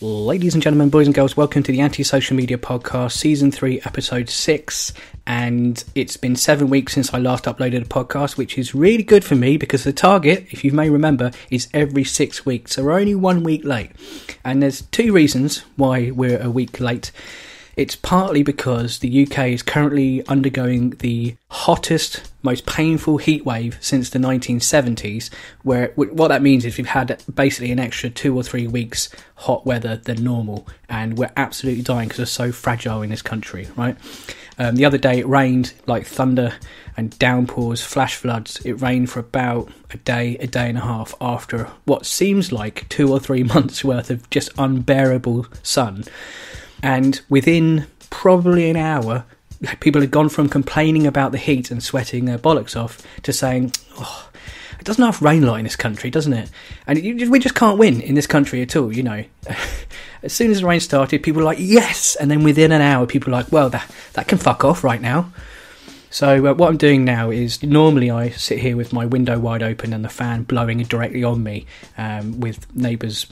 Ladies and gentlemen, boys and girls, welcome to the Anti-Social Media Podcast, Season 3, Episode 6. And it's been 7 weeks since I last uploaded a podcast, which is really good for me because the target, if you may remember, is every 6 weeks. So we're only 1 week late. And there's two reasons why we're a week late. It's partly because the UK is currently undergoing the hottest, most painful heat wave since the 1970s, where what that means is we've had basically an extra 2 or 3 weeks hot weather than normal, and we're absolutely dying because we're so fragile in this country, right? The other day it rained like thunder and downpours, flash floods. It rained for about a day and a half after what seems like 2 or 3 months worth of just unbearable sun. And within probably an hour, people had gone from complaining about the heat and sweating their bollocks off to saying, oh, it doesn't have rain a lot in this country, doesn't it? And we just can't win in this country at all, you know. As soon as the rain started, people were like, yes! And then within an hour, people were like, well, that can fuck off right now. So what I'm doing now is, normally I sit here with my window wide open and the fan blowing directly on me, with neighbours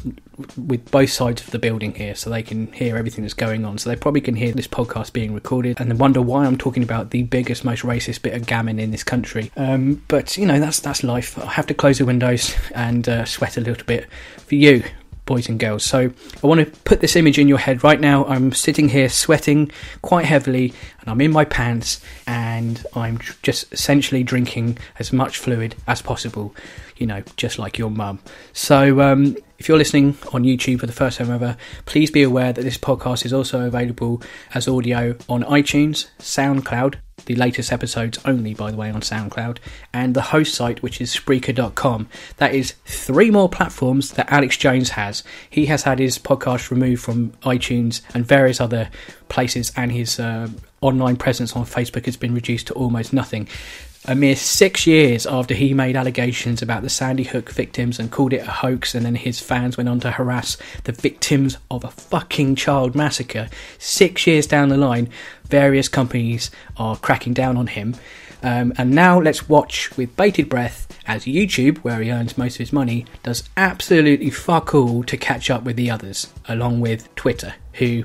with both sides of the building here, so they can hear everything that's going on. So they probably can hear this podcast being recorded and then wonder why I'm talking about the biggest, most racist bit of gammon in this country. But, you know, that's life. I have to close the windows and sweat a little bit for you, boys and girls. So I want to put this image in your head right now. I'm sitting here sweating quite heavily and I'm in my pants and I'm just essentially drinking as much fluid as possible, you know, just like your mum. So if you're listening on YouTube for the first time ever, please be aware that this podcast is also available as audio on iTunes, SoundCloud, the latest episodes only, by the way, on SoundCloud, and the host site, which is Spreaker.com. That is 3 more platforms that Alex Jones has. He has had his podcast removed from iTunes and various other places, and his online presence on Facebook has been reduced to almost nothing. A mere 6 years after he made allegations about the Sandy Hook victims and called it a hoax, and then his fans went on to harass the victims of a fucking child massacre. 6 years down the line, various companies are cracking down on him. And now let's watch with bated breath as YouTube, where he earns most of his money, does absolutely fuck all to catch up with the others, along with Twitter, who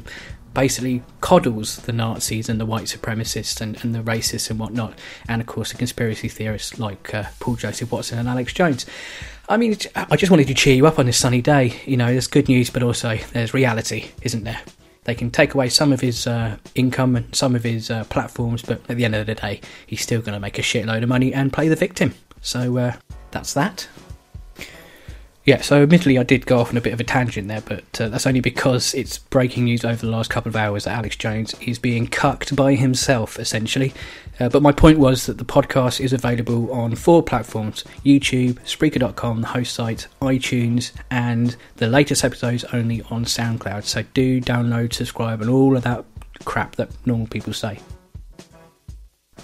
basically coddles the Nazis and the white supremacists and the racists and whatnot, and of course the conspiracy theorists like Paul Joseph Watson and Alex Jones. I mean, I just wanted to cheer you up on this sunny day. You know, there's good news, but also there's reality, isn't there? They can take away some of his income and some of his platforms, but at the end of the day, he's still going to make a shitload of money and play the victim. So that's that. Yeah, so admittedly I did go off on a bit of a tangent there, but that's only because it's breaking news over the last couple of hours that Alex Jones is being cucked by himself, essentially. But my point was that the podcast is available on 4 platforms: YouTube, Spreaker.com, the host site, iTunes, and the latest episodes only on SoundCloud. So do download, subscribe, and all of that crap that normal people say.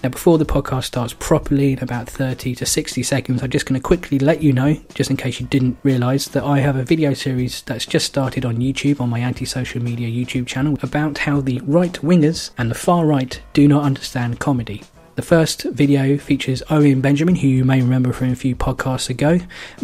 Now, before the podcast starts properly in about 30 to 60 seconds, I'm just going to quickly let you know, just in case you didn't realise, that I have a video series that's just started on YouTube, on my Anti-Social Media YouTube channel, about how the right-wingers and the far-right do not understand comedy. The first video features Owen Benjamin, who you may remember from a few podcasts ago.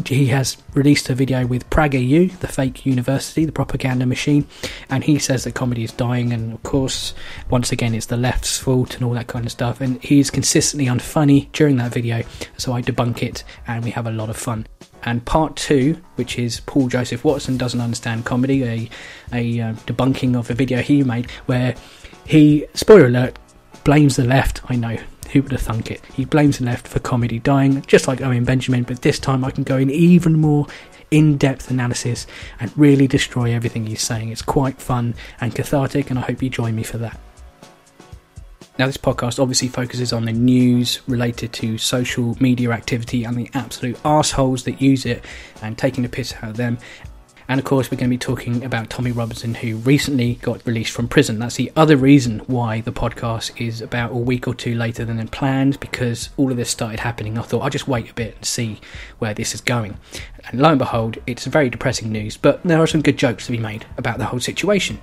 He has released a video with PragerU, the fake university, the propaganda machine, and he says that comedy is dying, and of course, once again, it's the left's fault and all that kind of stuff, and he's consistently unfunny during that video, so I debunk it, and we have a lot of fun. And part 2, which is Paul Joseph Watson Doesn't Understand Comedy, a debunking of a video he made, where he, spoiler alert, blames the left. I know, who would have thunk it? He blames the left for comedy dying, just like Owen Benjamin, but this time I can go in even more in-depth analysis and really destroy everything he's saying. It's quite fun and cathartic, and I hope you join me for that. Now, this podcast obviously focuses on the news related to social media activity and the absolute arseholes that use it and taking the piss out of them. And of course, we're going to be talking about Tommy Robinson, who recently got released from prison. That's the other reason why the podcast is about a week or 2 later than planned, because all of this started happening. I thought I'll just wait a bit and see where this is going. And lo and behold, it's very depressing news, but there are some good jokes to be made about the whole situation.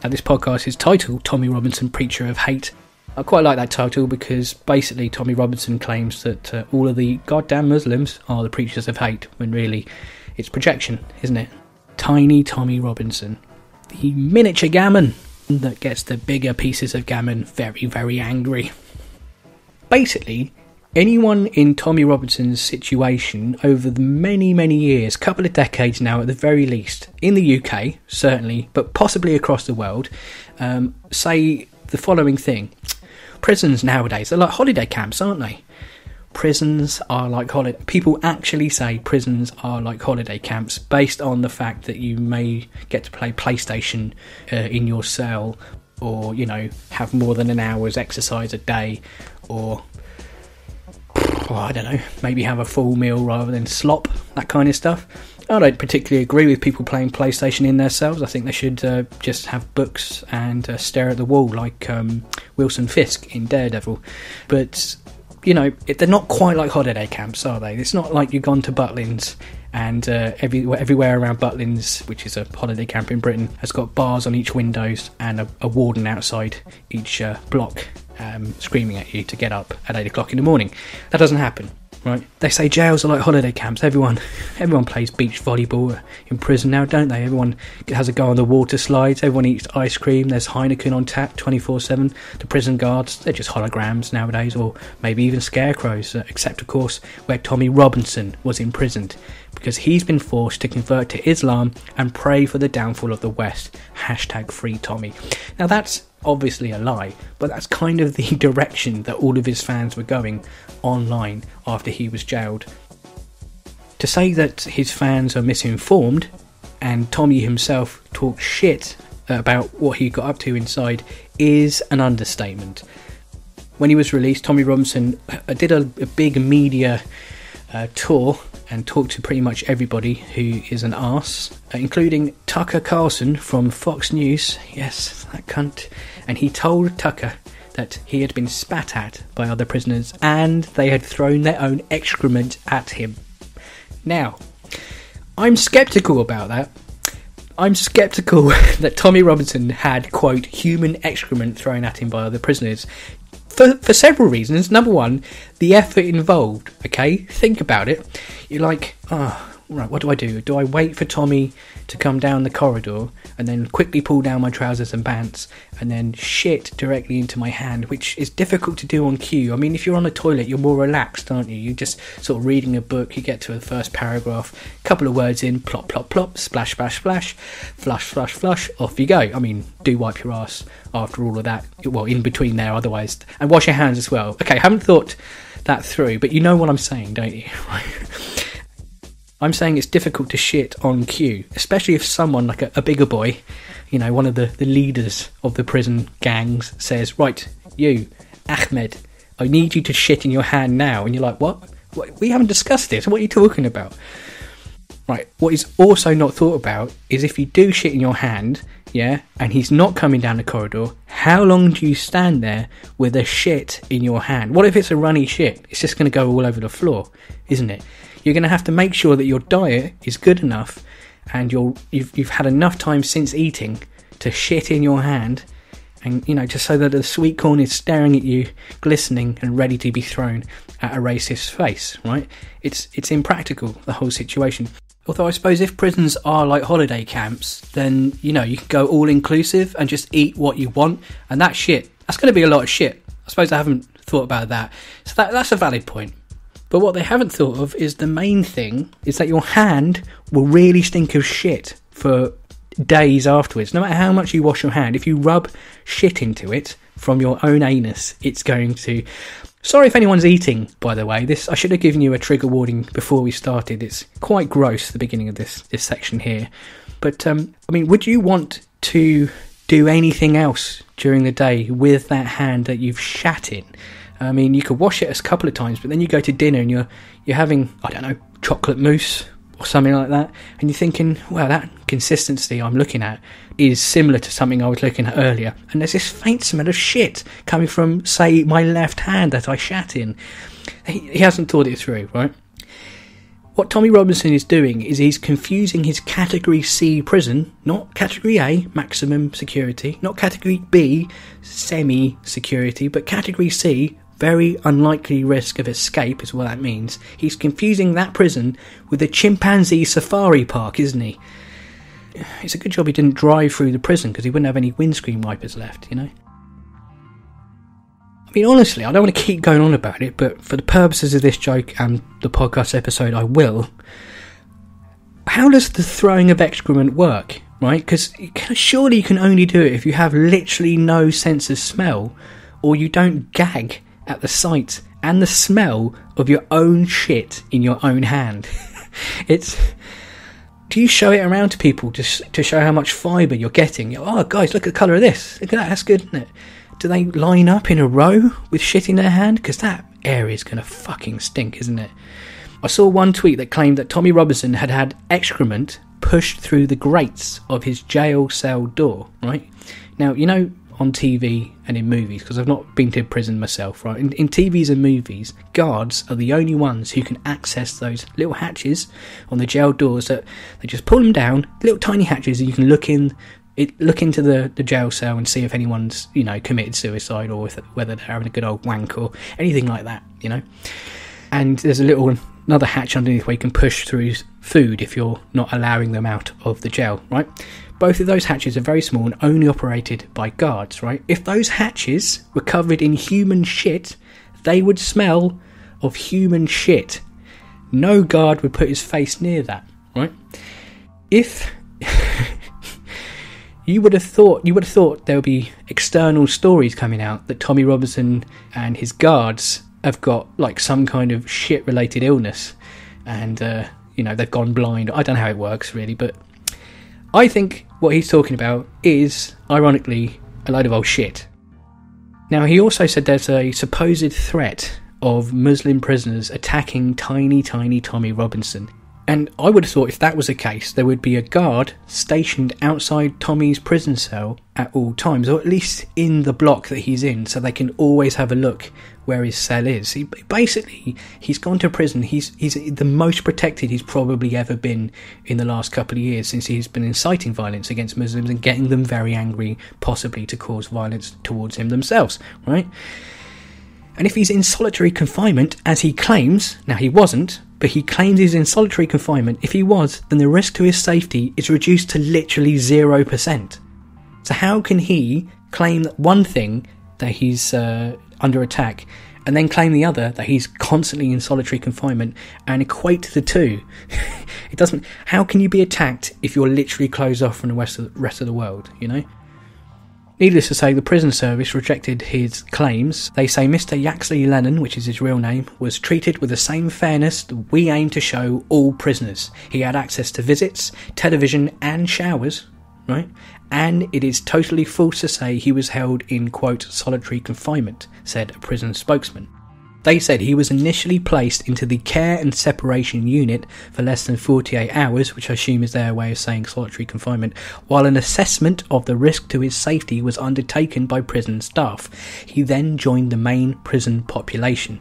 Now, this podcast is titled Tommy Robinson, Preacher of Hate. I quite like that title because basically Tommy Robinson claims that all of the goddamn Muslims are the preachers of hate, when really it's projection, isn't it? Tiny Tommy Robinson, the miniature gammon that gets the bigger pieces of gammon very, very angry. Basically, anyone in Tommy Robinson's situation over the many, many years, couple of decades now at the very least, in the UK, certainly, but possibly across the world, say the following thing. Prisons nowadays are like holiday camps, aren't they? Prisons are like holiday... People actually say prisons are like holiday camps based on the fact that you may get to play PlayStation in your cell, or, you know, have more than an hour's exercise a day, or... I don't know, maybe have a full meal rather than slop, that kind of stuff. I don't particularly agree with people playing PlayStation in their cells. I think they should just have books and stare at the wall like Wilson Fisk in Daredevil. But, you know, they're not quite like holiday camps, are they? It's not like you've gone to Butlins and everywhere around Butlins, which is a holiday camp in Britain, has got bars on each windows and a warden outside each block screaming at you to get up at 8 o'clock in the morning. That doesn't happen, right? They say jails are like holiday camps. Everyone plays beach volleyball in prison now, don't they? Everyone has a go on the water slides. Everyone eats ice cream. There's Heineken on tap 24/7. The prison guards, they're just holograms nowadays, or maybe even scarecrows, except of course where Tommy Robinson was imprisoned, because he's been forced to convert to Islam and pray for the downfall of the West. #FreeTommy. Now that's obviously a lie, but that's kind of the direction that all of his fans were going online after he was jailed. To say that his fans are misinformed and Tommy himself talks shit about what he got up to inside is an understatement. When he was released, Tommy Robinson did a big media tour and talked to pretty much everybody who is an arse, including Tucker Carlson from Fox News. Yes, that cunt. And he told Tucker that he had been spat at by other prisoners and they had thrown their own excrement at him. Now, I'm sceptical about that. I'm sceptical that Tommy Robinson had, quote, human excrement thrown at him by other prisoners. For several reasons. Number one, the effort involved, okay? Think about it. You're like, right, what do? Do I wait for Tommy to come down the corridor and then quickly pull down my trousers and pants and then shit directly into my hand, which is difficult to do on cue? I mean, if you're on a toilet, you're more relaxed, aren't you? You're just sort of reading a book, you get to the first paragraph, a couple of words in, plop, plop, plop, splash, splash, splash, flush, flush, flush, off you go. I mean, do wipe your ass after all of that, well, in between there otherwise, and wash your hands as well. Okay, I haven't thought that through, but you know what I'm saying, don't you? I'm saying it's difficult to shit on cue, especially if someone like a bigger boy, you know, one of the leaders of the prison gangs says, right, you, Ahmed, I need you to shit in your hand now. And you're like, what? We haven't discussed this. What are you talking about? Right, what is also not thought about is if you do shit in your hand, yeah, and he's not coming down the corridor, how long do you stand there with a shit in your hand? What if it's a runny shit? It's just going to go all over the floor, isn't it? You're going to have to make sure that your diet is good enough and you've had enough time since eating to shit in your hand, and, you know, just so that the sweet corn is staring at you, glistening and ready to be thrown at a racist's face, right? It's impractical, the whole situation. Although I suppose if prisons are like holiday camps, then, you know, you can go all-inclusive and just eat what you want, and that shit, that's going to be a lot of shit. I suppose I haven't thought about that. So that's a valid point. But what they haven't thought of is the main thing is that your hand will really stink of shit for days afterwards. No matter how much you wash your hand, if you rub shit into it from your own anus, it's going to... Sorry if anyone's eating, by the way. I should have given you a trigger warning before we started. It's quite gross, the beginning of this section here. But, I mean, would you want to do anything else during the day with that hand that you've shat in? I mean, you could wash it a couple of times, but then you go to dinner and you're having, I don't know, chocolate mousse or something like that, and you're thinking, well, that consistency I'm looking at is similar to something I was looking at earlier, and there's this faint smell of shit coming from, say, my left hand that I shat in. He hasn't thought it through, right? What Tommy Robinson is doing is he's confusing his Category C prison, not Category A, maximum security, not Category B, semi-security, but Category C, very unlikely risk of escape is what that means. He's confusing that prison with a chimpanzee safari park, isn't he? it's a good job he didn't drive through the prison, because he wouldn't have any windscreen wipers left, you know? I mean, honestly, I don't want to keep going on about it, but for the purposes of this joke and the podcast episode, I will. How does the throwing of excrement work, right? Because surely you can only do it if you have literally no sense of smell, or you don't gag at the sight and the smell of your own shit in your own hand. Do you show it around to people just to show how much fibre you're getting? Oh, guys, look at the colour of this. Look at that, that's good, isn't it? Do they line up in a row with shit in their hand? Because that area's going to fucking stink, isn't it? I saw one tweet that claimed that Tommy Robinson had excrement pushed through the grates of his jail cell door, right? Now, you know, on TV and in movies, because I've not been to prison myself, right? In TVs and movies, guards are the only ones who can access those little hatches on the jail doors that they just pull them down, little tiny hatches, and you can look into the jail cell and see if anyone's, you know, committed suicide, or whether they're having a good old wank or anything like that, you know? And there's another hatch underneath where you can push through food if you're not allowing them out of the jail, right? Both of those hatches are very small and only operated by guards, right? If those hatches were covered in human shit, they would smell of human shit. No guard would put his face near that, right? If you would have thought there would be external stories coming out that Tommy Robinson and his guards have got like some kind of shit related illness, and you know, they've gone blind. I don't know how it works really, but I think what he's talking about is, ironically, a load of old shit. Now, he also said there's a supposed threat of Muslim prisoners attacking tiny Tommy Robinson. And I would have thought if that was the case, there would be a guard stationed outside Tommy's prison cell at all times, or at least in the block that he's in, so they can always have a look where his cell is. He's gone to prison. He's the most protected he's probably ever been in the last couple of years, since he's been inciting violence against Muslims and getting them very angry, possibly to cause violence towards him themselves, right? And if he's in solitary confinement, as he claims, now he wasn't, but he claims he's in solitary confinement. If he was, then the risk to his safety is reduced to literally 0%. So how can he claim that one thing, that he's under attack, and then claim the other, that he's constantly in solitary confinement, and equate the two? It doesn't. How can you be attacked if you're literally closed off from the rest of the world, you know? Needless to say, the prison service rejected his claims. They say Mr. Yaxley Lennon, which is his real name, was treated with the same fairness that we aim to show all prisoners. He had access to visits, television and showers, right? And it is totally false to say he was held in, quote, solitary confinement, said a prison spokesman. They said he was initially placed into the care and separation unit for less than 48 hours, which I assume is their way of saying solitary confinement, while an assessment of the risk to his safety was undertaken by prison staff. He then joined the main prison population.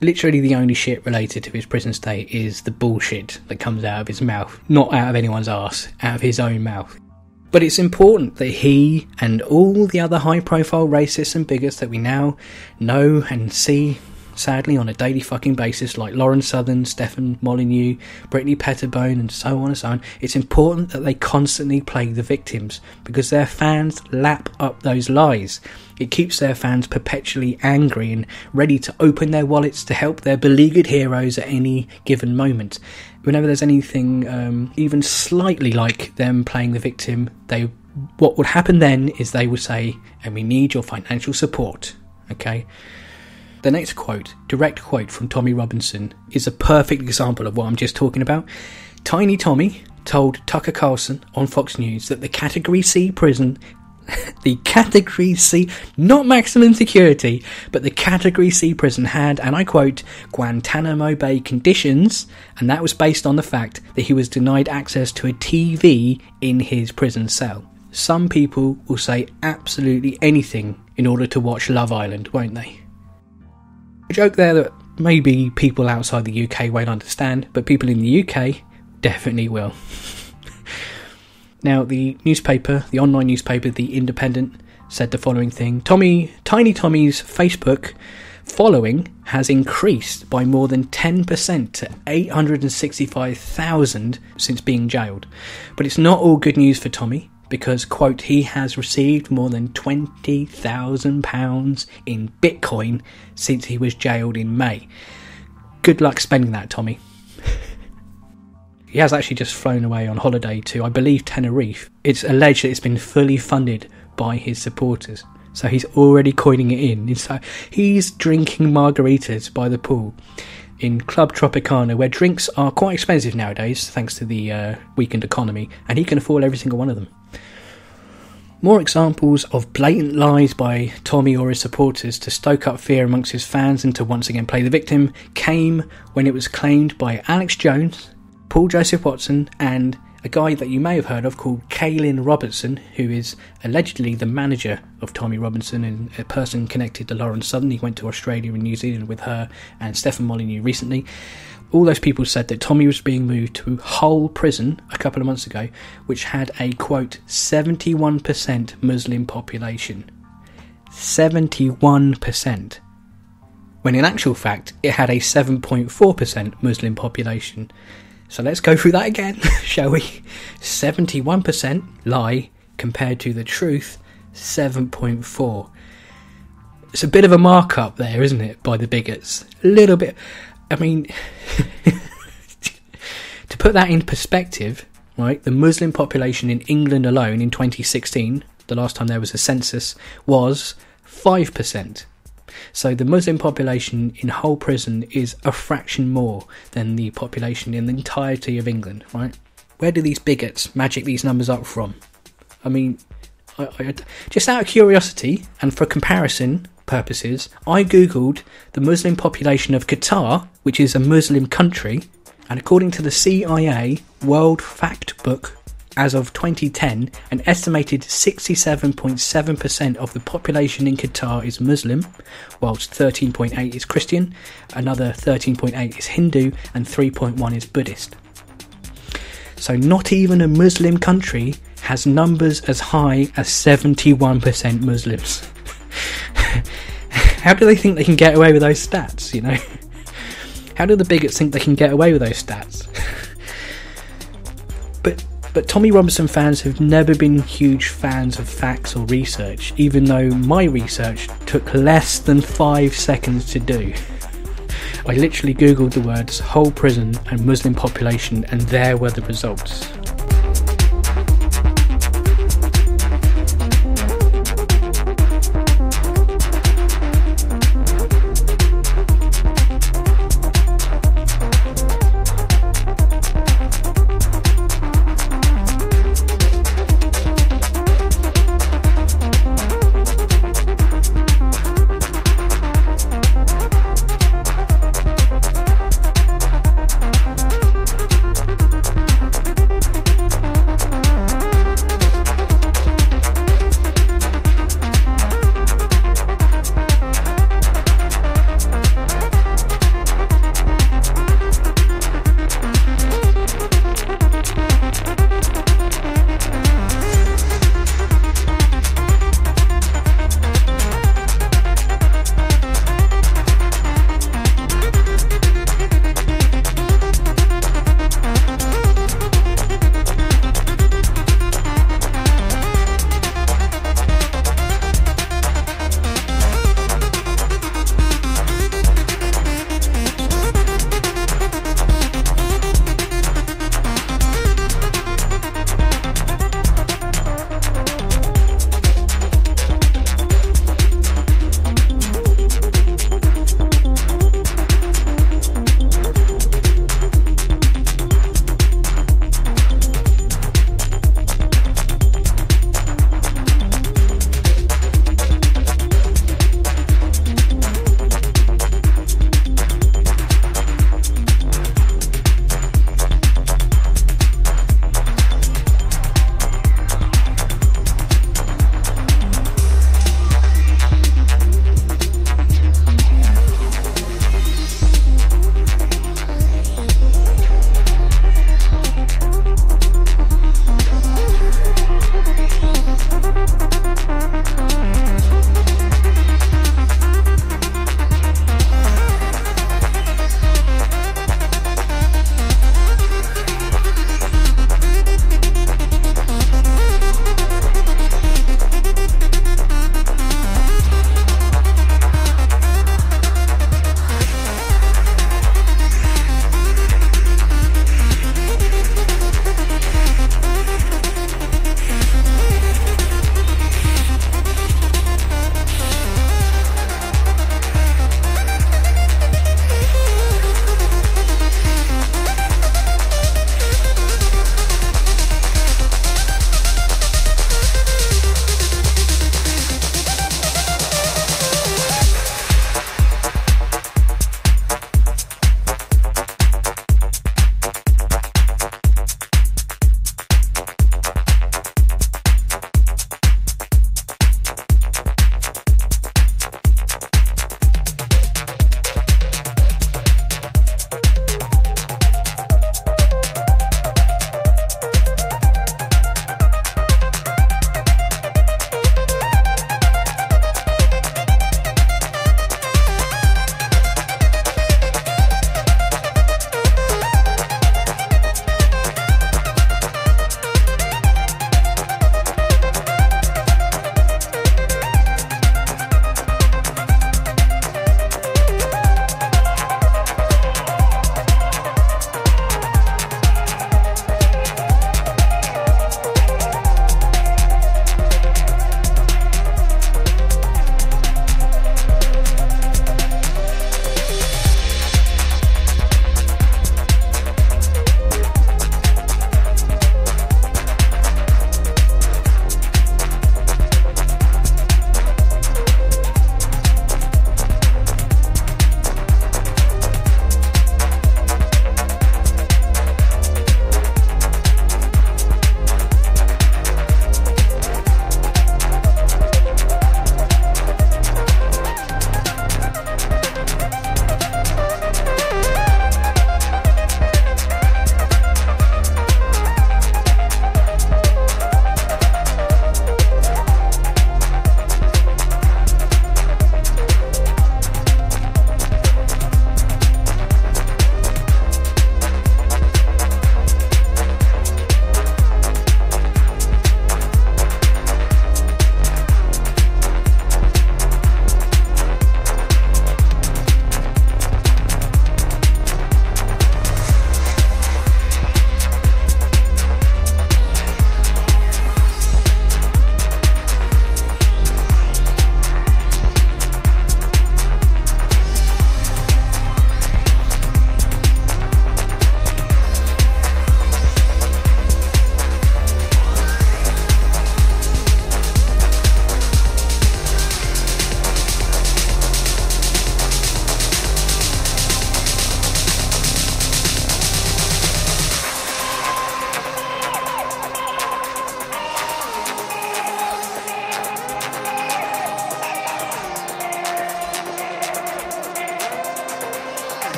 Literally the only shit related to his prison stay is the bullshit that comes out of his mouth, not out of anyone's arse, out of his own mouth. But it's important that he and all the other high-profile racists and bigots that we now know and see, sadly, on a daily fucking basis, like Lauren Southern, Stefan Molyneux, Brittany Petterbone, and so on and so on, it's important that they constantly play the victims, because their fans lap up those lies. It keeps their fans perpetually angry and ready to open their wallets to help their beleaguered heroes at any given moment. Whenever there's anything even slightly like them playing the victim, what would happen then is they would say, and we need your financial support, okay? The next quote, direct quote from Tommy Robinson, is a perfect example of what I'm just talking about. Tiny Tommy told Tucker Carlson on Fox News that the Category C prison, the Category C, not maximum security, but the Category C prison had, and I quote, Guantanamo Bay conditions, and that was based on the fact that he was denied access to a TV in his prison cell. Some people will say absolutely anything in order to watch Love Island, won't they? A joke there that maybe people outside the UK won't understand, but people in the UK definitely will. Now, the online newspaper, The Independent, said the following thing. Tiny Tommy's Facebook following has increased by more than 10% to 865,000 since being jailed. But it's not all good news for Tommy, because, quote, he has received more than £20,000 in Bitcoin since he was jailed in May. Good luck spending that, Tommy. He has actually just flown away on holiday to, I believe, Tenerife. It's alleged that it's been fully funded by his supporters. So he's already coining it in. So he's drinking margaritas by the pool in Club Tropicana, where drinks are quite expensive nowadays, thanks to the weakened economy, and he can afford every single one of them. More examples of blatant lies by Tommy or his supporters to stoke up fear amongst his fans and to once again play the victim came when it was claimed by Alex Jones, Paul Joseph Watson, and a guy that you may have heard of called Kaylin Robertson, who is allegedly the manager of Tommy Robinson and a person connected to Lauren Southern. He went to Australia and New Zealand with her and Stefan Molyneux recently. All those people said that Tommy was being moved to Hull prison a couple of months ago, which had a, quote, 71% Muslim population. 71%. When in actual fact, it had a 7.4% Muslim population. So let's go through that again, shall we? 71% lie compared to the truth, 7.4. It's a bit of a markup there, isn't it, by the bigots? A little bit. I mean, to put that in perspective, right, the Muslim population in England alone in 2016, the last time there was a census, was 5%. So the Muslim population in Hull prison is a fraction more than the population in the entirety of England, right? Where do these bigots magic these numbers up from? I mean, I just out of curiosity and for comparison purposes, I googled the Muslim population of Qatar, which is a Muslim country, and according to the CIA World Fact Book, as of 2010, an estimated 67.7% of the population in Qatar is Muslim, whilst 13.8% is Christian, another 13.8% is Hindu, and 3.1% is Buddhist. So not even a Muslim country has numbers as high as 71% Muslims. How do they think they can get away with those stats, you know? How do the bigots think they can get away with those stats? But Tommy Robinson fans have never been huge fans of facts or research, even though my research took less than 5 seconds to do. I literally googled the words Hull prison and Muslim population, and there were the results.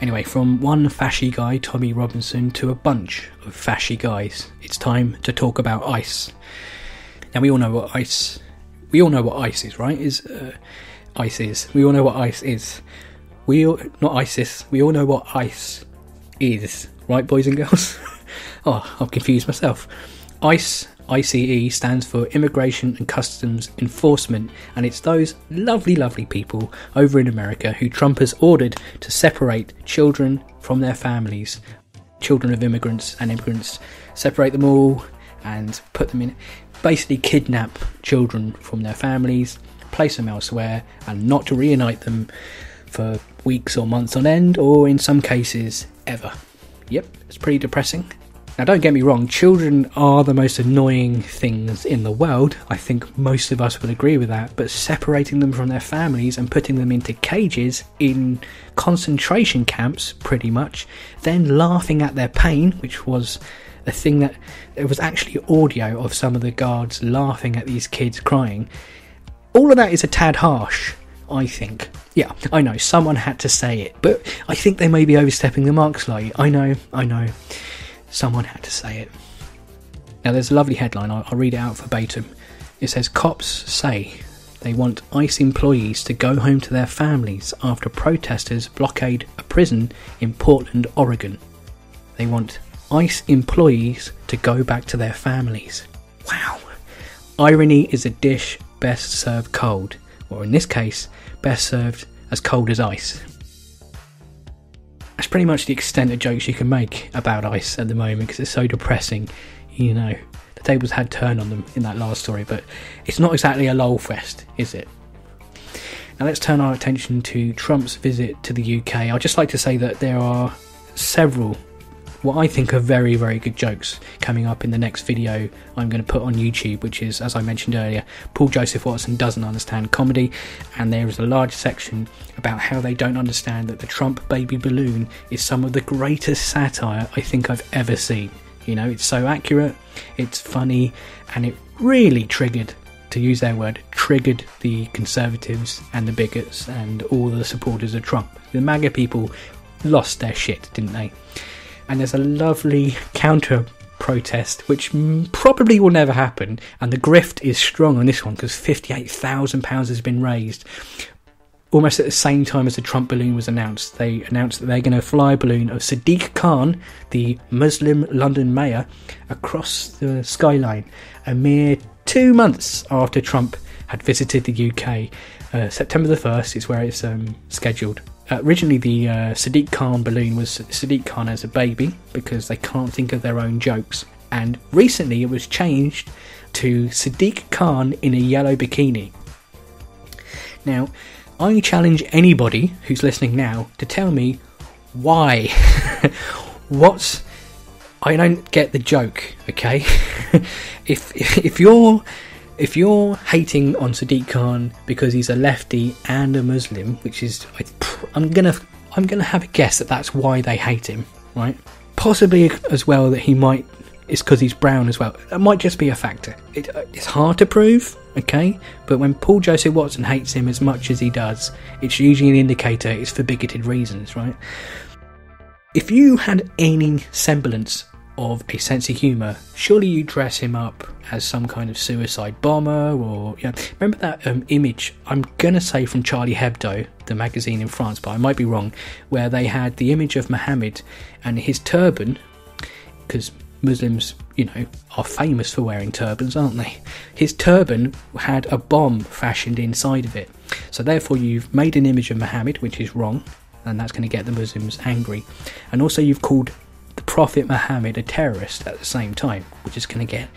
Anyway, from one fashy guy, Tommy Robinson, to a bunch of fashy guys, it's time to talk about ICE. Now we all know what ICE is, right? ICE is. We all know what ICE is. Not ISIS. We all know what ICE is, right, boys and girls? Oh, I've confused myself. ICE, ICE, stands for Immigration and Customs Enforcement, and it's those lovely, lovely people over in America who Trump has ordered to separate children from their families, children of immigrants and immigrants, separate them all and put them in, basically kidnap children from their families, place them elsewhere, and not to reunite them for weeks or months on end, or in some cases, ever. Yep, it's pretty depressing. Now, don't get me wrong, children are the most annoying things in the world. I think most of us would agree with that. But separating them from their families and putting them into cages in concentration camps, pretty much, then laughing at their pain, which was a thing that... There was actually audio of some of the guards laughing at these kids crying. All of that is a tad harsh, I think. Yeah, I know, someone had to say it. But I think they may be overstepping the mark slightly. I know. Someone had to say it. Now there's a lovely headline, I'll read it out verbatim. It says, cops say they want ICE employees to go home to their families after protesters blockade a prison in Portland, Oregon. They want ICE employees to go back to their families. Wow. Irony is a dish best served cold, or in this case, best served as cold as ice. That's pretty much the extent of jokes you can make about ICE at the moment, because it's so depressing. You know, the tables had turned on them in that last story, but it's not exactly a lol fest, is it? Now let's turn our attention to Trump's visit to the UK. I'd just like to say that there are several, what I think are very, very good jokes coming up in the next video I'm going to put on YouTube, which is, as I mentioned earlier, Paul Joseph Watson doesn't understand comedy, and there is a large section about how they don't understand that the Trump baby balloon is some of the greatest satire I think I've ever seen. You know, it's so accurate, it's funny, and it really triggered, to use their word, triggered the conservatives and the bigots and all the supporters of Trump. The MAGA people lost their shit, didn't they? And there's a lovely counter protest which probably will never happen, and the grift is strong on this one because £58,000 has been raised almost at the same time as the Trump balloon was announced. They announced that they're going to fly a balloon of Sadiq Khan, the Muslim London mayor, across the skyline a mere 2 months after Trump had visited the UK. September the 1st is where it's scheduled. Originally the Sadiq Khan balloon was Sadiq Khan as a baby, because they can't think of their own jokes, and recently it was changed to Sadiq Khan in a yellow bikini. Now, I challenge anybody who's listening now to tell me why. I don't get the joke, okay? If you're hating on Sadiq Khan because he's a lefty and a Muslim, which is, I'm gonna have a guess that that's why they hate him, right? Possibly as well that it's because he's brown as well. That might just be a factor. It's hard to prove, okay? But when Paul Joseph Watson hates him as much as he does, it's usually an indicator it's for bigoted reasons, right? If you had any semblance of a sense of humour, surely you dress him up as some kind of suicide bomber, or, you know, remember that image, I'm gonna say from Charlie Hebdo, the magazine in France, but I might be wrong, where they had the image of Muhammad and his turban, because Muslims, you know, are famous for wearing turbans, aren't they? His turban had a bomb fashioned inside of it, so therefore you've made an image of Muhammad, which is wrong, and that's going to get the Muslims angry, and also you've called the Prophet Muhammad a terrorist at the same time, which is going to get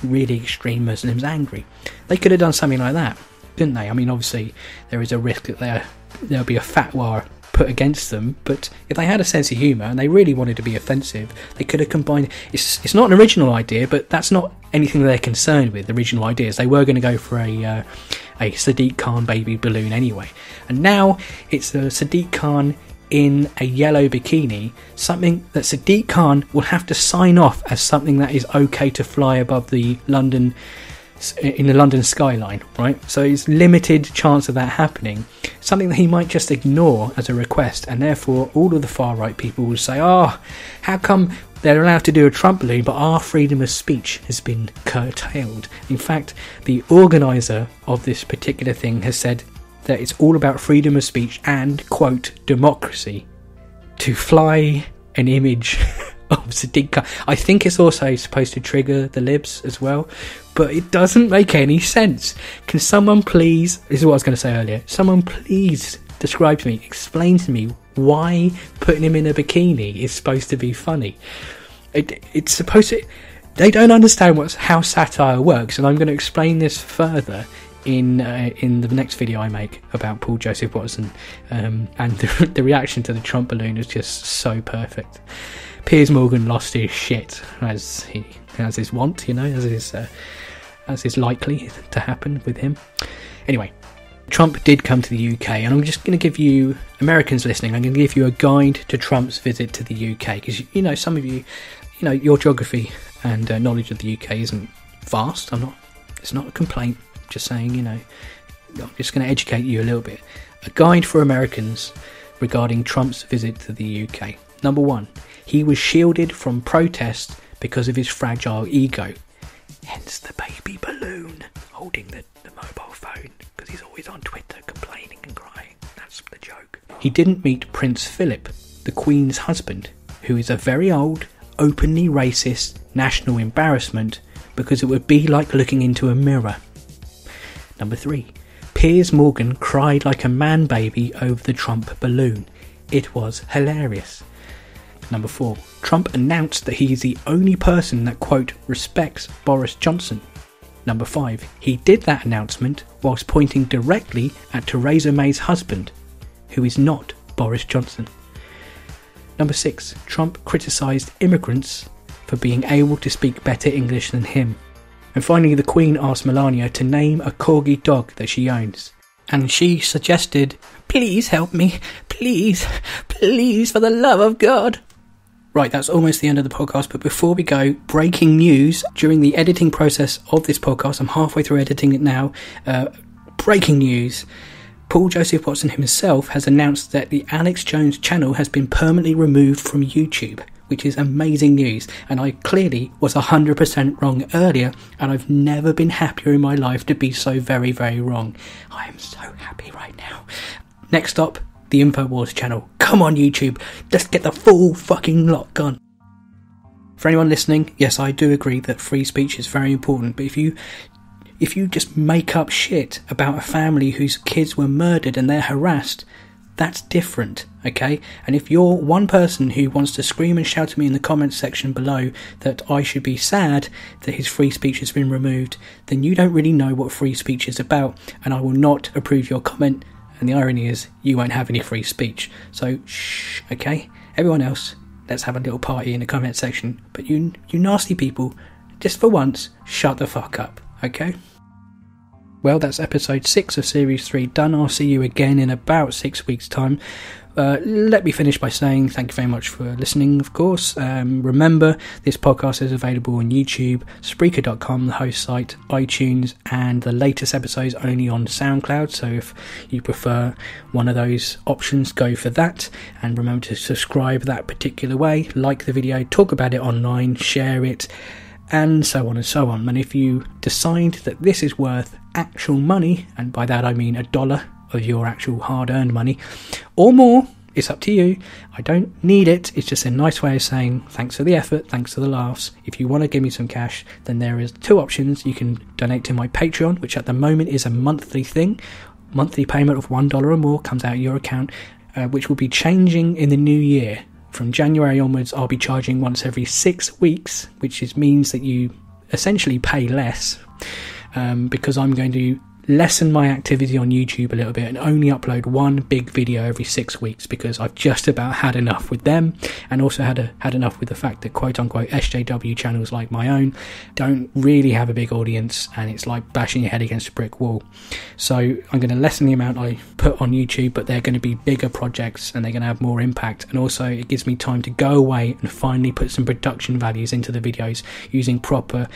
really extreme Muslims angry. They could have done something like that, didn't they? I mean, obviously there is a risk that there'll be a fatwa put against them, but if they had a sense of humour and they really wanted to be offensive, they could have combined. It's not an original idea, but that's not anything they're concerned with. Original ideas, they were going to go for a Sadiq Khan baby balloon anyway, and now it's a Sadiq Khan in a yellow bikini, something that Sadiq Khan will have to sign off as something that is okay to fly above the London in the London skyline, right? So it's limited chance of that happening. Something that he might just ignore as a request, and therefore all of the far right people will say, oh, how come they're allowed to do a Trump balloon, but our freedom of speech has been curtailed? In fact, the organiser of this particular thing has said that it's all about freedom of speech and, quote, democracy. To fly an image of Sadiq Khan, I think it's also supposed to trigger the libs as well, but it doesn't make any sense. Can someone please, this is what I was going to say earlier, someone please describe to me, explain to me why putting him in a bikini is supposed to be funny. It's supposed to, they don't understand how satire works, and I'm going to explain this further in the next video I make about Paul Joseph Watson, and the reaction to the Trump balloon is just so perfect. Piers Morgan lost his shit, as his wont, you know, as is likely to happen with him. Anyway, Trump did come to the UK, and I'm just going to give you, Americans listening, I'm going to give you a guide to Trump's visit to the UK, because, you know, some of you, you know, your geography and knowledge of the UK isn't vast. It's not a complaint, just saying, you know, I'm just going to educate you a little bit. A guide for Americans regarding Trump's visit to the UK. Number 1, he was shielded from protest because of his fragile ego. Hence the baby balloon holding the mobile phone, because he's always on Twitter complaining and crying. That's the joke. He didn't meet Prince Philip, the Queen's husband, who is a very old, openly racist national embarrassment, because it would be like looking into a mirror. Number 3, Piers Morgan cried like a man baby over the Trump balloon. It was hilarious. Number 4, Trump announced that he is the only person that, quote, respects Boris Johnson. Number 5, he did that announcement whilst pointing directly at Theresa May's husband, who is not Boris Johnson. Number 6, Trump criticised immigrants for being able to speak better English than him. And finally, the Queen asked Melania to name a corgi dog that she owns. And she suggested, please help me, please, please, for the love of God. Right, that's almost the end of the podcast, but before we go, breaking news. During the editing process of this podcast, I'm halfway through editing it now, breaking news. Paul Joseph Watson himself has announced that the Alex Jones channel has been permanently removed from YouTube, which is amazing news, and I clearly was 100% wrong earlier, and I've never been happier in my life to be so very, very wrong. I am so happy right now. Next up, the InfoWars channel. Come on, YouTube, let's get the full fucking lot gone. For anyone listening, yes, I do agree that free speech is very important, but if you just make up shit about a family whose kids were murdered and they're harassed, that's different, okay? And if you're one person who wants to scream and shout at me in the comments section below that I should be sad that his free speech has been removed, then you don't really know what free speech is about, and I will not approve your comment, and the irony is you won't have any free speech. So, shh, okay? Everyone else, let's have a little party in the comment section, but you nasty people, just for once, shut the fuck up, okay? Well, that's episode 6 of series 3 done. I'll see you again in about 6 weeks' time. Let me finish by saying thank you very much for listening, of course. Remember, this podcast is available on YouTube, Spreaker.com, the host site, iTunes, and the latest episodes only on SoundCloud. So if you prefer one of those options, go for that. And remember to subscribe that particular way, like the video, talk about it online, share it, and so on and so on. And if you decide that this is worth actual money, and by that I mean $1 of your actual hard-earned money, or more, it's up to you. I don't need it. It's just a nice way of saying thanks for the effort, thanks for the laughs. If you want to give me some cash, then there is 2 options. You can donate to my Patreon, which at the moment is a monthly thing. Monthly payment of $1 or more comes out of your account, which will be changing in the new year. From January onwards, I'll be charging once every 6 weeks, which means that you essentially pay less, because I'm going to lessen my activity on YouTube a little bit and only upload one big video every 6 weeks, because I've just about had enough with them, and also had enough with the fact that quote-unquote SJW channels like my own don't really have a big audience, and it's like bashing your head against a brick wall. So I'm going to lessen the amount I put on YouTube, but they're going to be bigger projects and they're going to have more impact, and also it gives me time to go away and finally put some production values into the videos using proper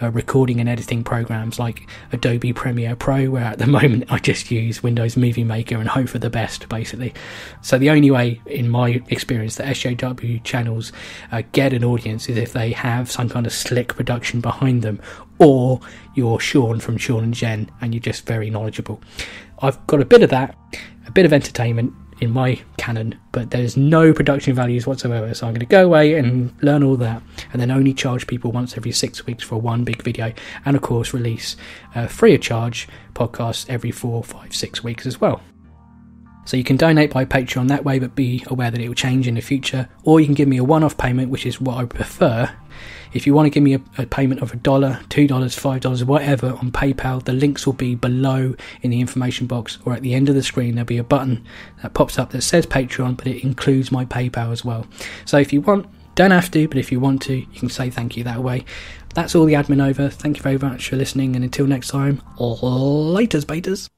recording and editing programs like Adobe Premiere Pro, where at the moment I just use Windows Movie Maker and hope for the best, basically. So the only way, in my experience, that SJW channels get an audience is if they have some kind of slick production behind them, or you're Sean from Sean and Jen and you're just very knowledgeable. I've got a bit of that, a bit of entertainment in my canon, but there's no production values whatsoever. So I'm going to go away and learn all that, and then only charge people once every 6 weeks for one big video, and of course release free of charge podcasts every 4, 5, 6 weeks as well. So you can donate by Patreon that way, but be aware that it will change in the future, or you can give me a one-off payment, which is what I prefer. If you want to give me a payment of $1, $2, $5, whatever on PayPal, the links will be below in the information box, or at the end of the screen there'll be a button that pops up that says Patreon, but it includes my PayPal as well. So if you want, don't have to, but if you want to, you can say thank you that way. That's all the admin over. Thank you very much for listening, and until next time, laters, betas.